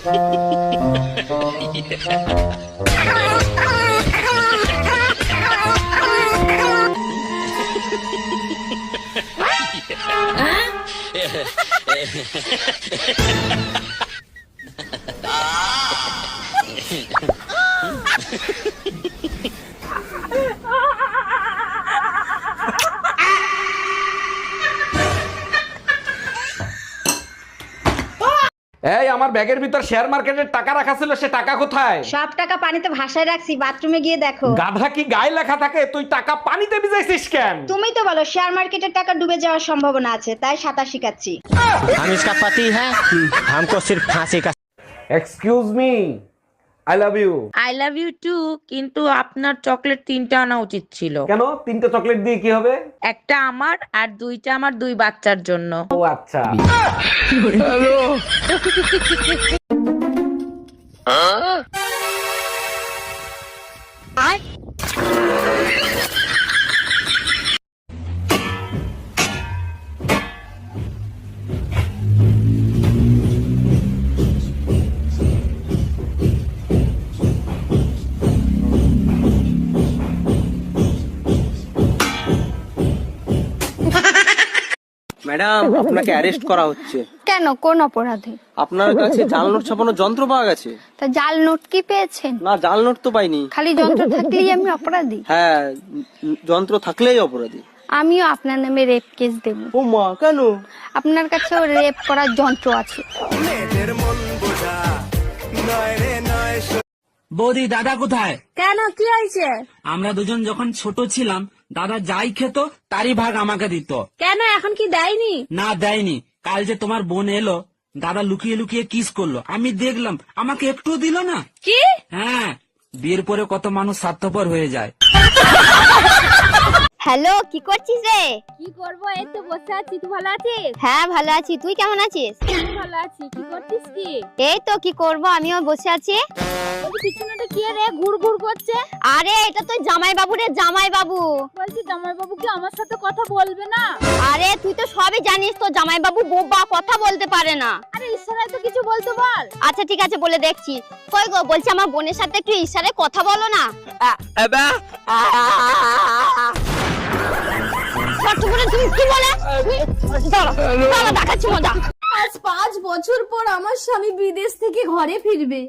এই আমার ব্যাগের ভিতর শেয়ার মার্কেটের টাকা রাখা ছিল, সে টাকা কোথায়? সব টাকা পানিতে ভাসায় রাখছি, বাথরুমে গিয়ে দেখো। গাধা কি গায়ে লেখা থাকে? তুই টাকা পানিতে ভিজাইছিস কেন? তুমি তো বলো শেয়ার মার্কেটের টাকা ডুবে যাওয়ার সম্ভাবনা আছে, তাই সাঁতার শিখাচ্ছি। हम इसका पति है, हमको सिर्फ फांसी का। Excuse me, I love you. I love you too, কিন্তু আপনার চকলেট 3টা আনা উচিত ছিল। কেন? 3টে চকলেট দিয়ে কি হবে? একটা আমার আর 2টা আমার 2 বাচ্চার জন্য। ও আচ্ছা। ম্যাডাম, আপনাকে অ্যারেস্ট করা হচ্ছে। কেন, কোন অপরাধে? আপনার কাছে জাল নোট ছাপানোর যন্ত্র পাওয়া গেছে। তা জাল নোট কি পেয়েছেন? না, জাল নোট তো পাইনি। খালি যন্ত্র থাকলেই আমি অপরাধী? হ্যাঁ, যন্ত্র থাকলেই অপরাধী। আমিও আপনার নামে রেপ কেস দেব। ও মা, কেন? আপনার কাছেও রেপ করার যন্ত্র আছে। বৌদি, দাদা কোথায়? কেন, কি হয়েছে? আমরা দুজন যখন ছোট ছিলাম, দাদা যাই খেত তারই ভাগ আমাকে দিত। কেন, এখন কি দেয়নি? না, দেয়নি। কাল যে তোমার বোন এলো, দাদা লুকিয়ে লুকিয়ে কিস করলো, আমি দেখলাম, আমাকে একটুও দিল না। কি? হ্যাঁ, বিয়ের পরে কত মানুষ স্বার্থপর হয়ে যায়। হ্যালো, কি করছিস রে? কি করবো, এই তো বসে আছি। তুই ভালো আছিস? হ্যাঁ, ভালো আছি। তুই কেমন আছিস? আমি ভালো আছি। কি করছিস কি? এই তো, কি করব, আমিও বসে আছি। বলছি পিছনেটা কি রে ঘুর ঘুর করছে? আরে এটা তো জামাই বাবু রে, জামাই বাবু। বলছি জামাই বাবু কি আমার সাথে কথা বলবে না? আরে তুই তো সবই জানিস, তো জামাই বাবু বোবা, কথা বলতে পারে না। আরে ইশারায় তো কিছু বলতে বল। আচ্ছা ঠিক আছে, বলে দেখছি। কই গো, বলছি আমার বোনের সাথে একটু ইশারায় কথা বলো না। তুমি কি বলে? দাঁড়া, দেখাচ্ছি মজা। আজ 5 বছর পর আমার স্বামী বিদেশ থেকে ঘরে ফিরবে।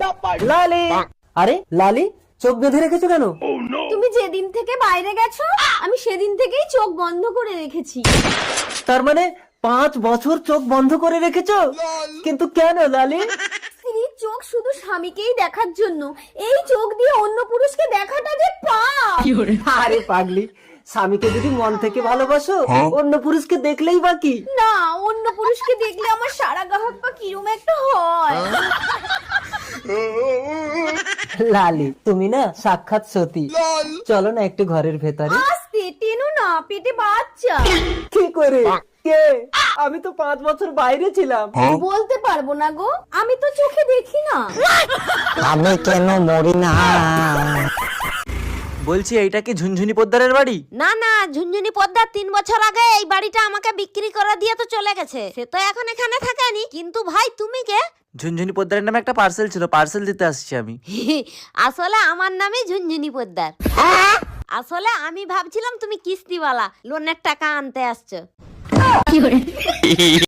লালি, আরে লালি, চোখ বেঁধে রেখেছো কেন? তুমি যেদিন থেকে বাইরে গেছো, আমি সেদিন থেকেই চোখ বন্ধ করে রেখেছি। তার মানে 5 বছর চোখ বন্ধ করে রেখেছো? কিন্তু কেন লালি? স্ত্রীর চোখ শুধু স্বামীকেই দেখার জন্য। এই চোখ দিয়ে অন্য পুরুষকে দেখাটা যে পাপ। আরে পাগলি, স্বামীকে যদি মন থেকে ভালোবাসো, অন্য পুরুষকে দেখলেই বাকি। না, অন্য পুরুষকে দেখলে আমার সারা গাহক পা কিরম একটা হয়। লালি, তুমি না সাক্ষাৎ সতী। চলো না একটু ঘরের ভেতরে। আস্তে টেনো না, পেটে বাচ্চা। কি করে? কে? আমি তো 5 বছর বাইরে ছিলাম। বলতে পারবো না গো, আমি তো চোখে দেখি না। আমি কেন মরি না? বলছি, এইটা কি ঝুনঝুনি পোদ্দারের বাড়ি? না না, ঝুনঝুনি পদ্মার 3 বছর আগে এই বাড়িটা আমাকে বিক্রি করে দিয়ে তো চলে গেছে। সে তো এখন এখানে থাকেনি। কিন্তু ভাই তুমি কে? ঝুনঝুনি পোদ্দারের নামে একটা পার্সেল ছিল, পার্সেল দিতে আসছি আমি। আসলে আমার নামই ঝুনঝুনি পোদ্দার। আসলে আমি ভাবছিলাম তুমি কিস্তিওয়ালা, লোনের টাকা আনতে আসছো।